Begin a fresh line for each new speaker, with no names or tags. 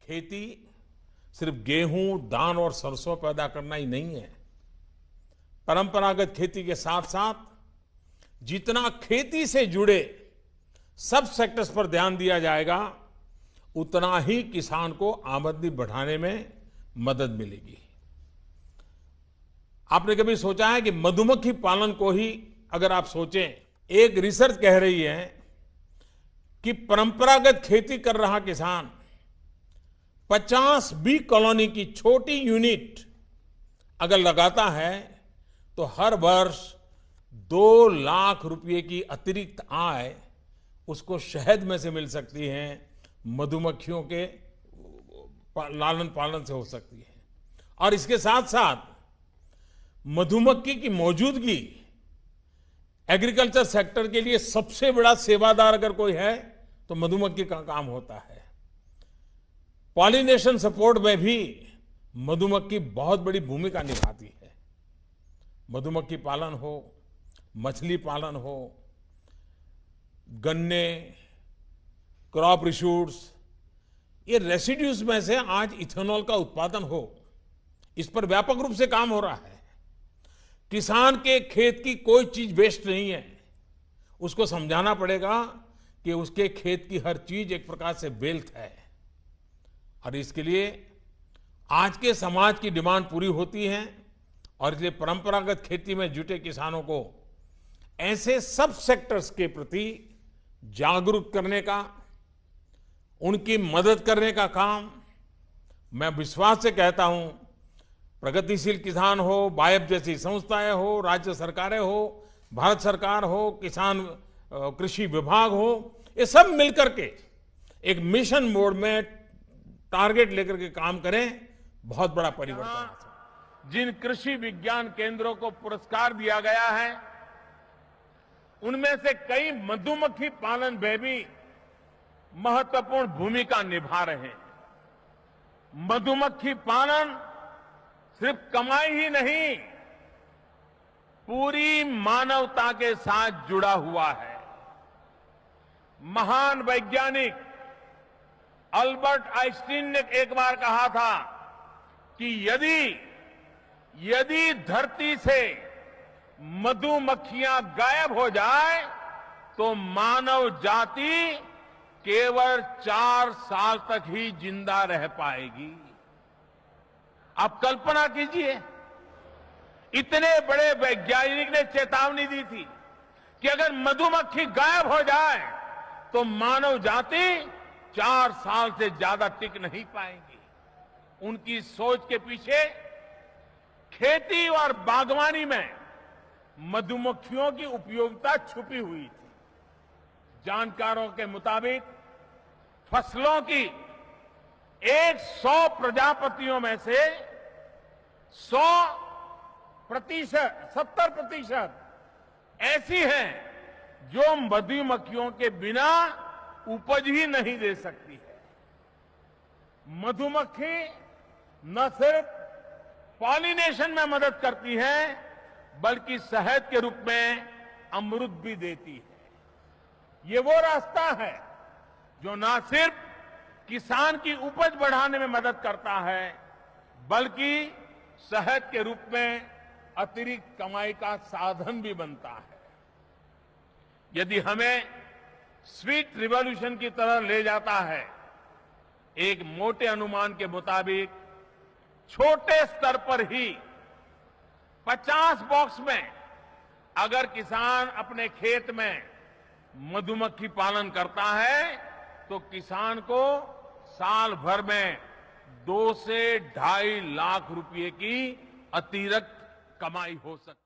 खेती सिर्फ गेहूं, धान और सरसों पैदा करना ही नहीं है। परंपरागत खेती के साथ साथ जितना खेती से जुड़े सब सेक्टर्स पर ध्यान दिया जाएगा, उतना ही किसान को आमदनी बढ़ाने में मदद मिलेगी। आपने कभी सोचा है कि मधुमक्खी पालन को ही अगर आप सोचें, एक रिसर्च कह रही है कि परंपरागत खेती कर रहा किसान 50 बी कॉलोनी की छोटी यूनिट अगर लगाता है तो हर वर्ष 2 लाख रुपए की अतिरिक्त आय उसको शहद में से मिल सकती है, मधुमक्खियों के लालन पालन से हो सकती है। और इसके साथ साथ मधुमक्खी की मौजूदगी एग्रीकल्चर सेक्टर के लिए सबसे बड़ा सेवादार अगर कोई है तो मधुमक्खी का काम होता है। पॉलिनेशन सपोर्ट में भी मधुमक्खी बहुत बड़ी भूमिका निभाती है। मधुमक्खी पालन हो, मछली पालन हो, गन्ने, क्रॉप रिशूट्स, ये रेसिड्यूज में से आज इथेनॉल का उत्पादन हो, इस पर व्यापक रूप से काम हो रहा है। किसान के खेत की कोई चीज वेस्ट नहीं है। उसको समझाना पड़ेगा कि उसके खेत की हर चीज एक प्रकार से वेल्थ है, और इसके लिए आज के समाज की डिमांड पूरी होती है। और इसलिए परंपरागत खेती में जुटे किसानों को ऐसे सब सेक्टर्स के प्रति जागरूक करने का, उनकी मदद करने का काम मैं विश्वास से कहता हूं, प्रगतिशील किसान हो, बायब जैसी संस्थाएं हो, राज्य सरकारें हो, भारत सरकार हो, किसान कृषि विभाग हो, ये सब मिलकर के एक मिशन मोड में टारगेट लेकर के काम करें, बहुत बड़ा परिवर्तन आ सकता है।
जिन कृषि विज्ञान केंद्रों को पुरस्कार दिया गया है, उनमें से कई मधुमक्खी पालन में भी महत्वपूर्ण भूमिका निभा रहे हैं। मधुमक्खी पालन सिर्फ कमाई ही नहीं, पूरी मानवता के साथ जुड़ा हुआ है। महान वैज्ञानिक अल्बर्ट आइंस्टीन ने एक बार कहा था कि यदि धरती से मधुमक्खियां गायब हो जाए तो मानव जाति केवल 4 साल तक ही जिंदा रह पाएगी। आप कल्पना कीजिए, इतने बड़े वैज्ञानिक ने चेतावनी दी थी कि अगर मधुमक्खी गायब हो जाए तो मानव जाति 4 साल से ज्यादा टिक नहीं पाएगी। उनकी सोच के पीछे खेती और बागवानी में मधुमक्खियों की उपयोगिता छुपी हुई थी। जानकारों के मुताबिक फसलों की 100 प्रजातियों में से 70% ऐसी हैं जो मधुमक्खियों के बिना उपज ही नहीं दे सकती है। मधुमक्खी न सिर्फ पॉलिनेशन में मदद करती है, बल्कि शहद के रूप में अमृत भी देती है। ये वो रास्ता है जो न सिर्फ किसान की उपज बढ़ाने में मदद करता है, बल्कि शहद के रूप में अतिरिक्त कमाई का साधन भी बनता है। यदि हमें स्वीट रिवॉल्यूशन की तरह ले जाता है, एक मोटे अनुमान के मुताबिक छोटे स्तर पर ही 50 बॉक्स में अगर किसान अपने खेत में मधुमक्खी पालन करता है तो किसान को साल भर में 2 से 2.5 लाख रुपए की अतिरिक्त कमाई हो सकती है।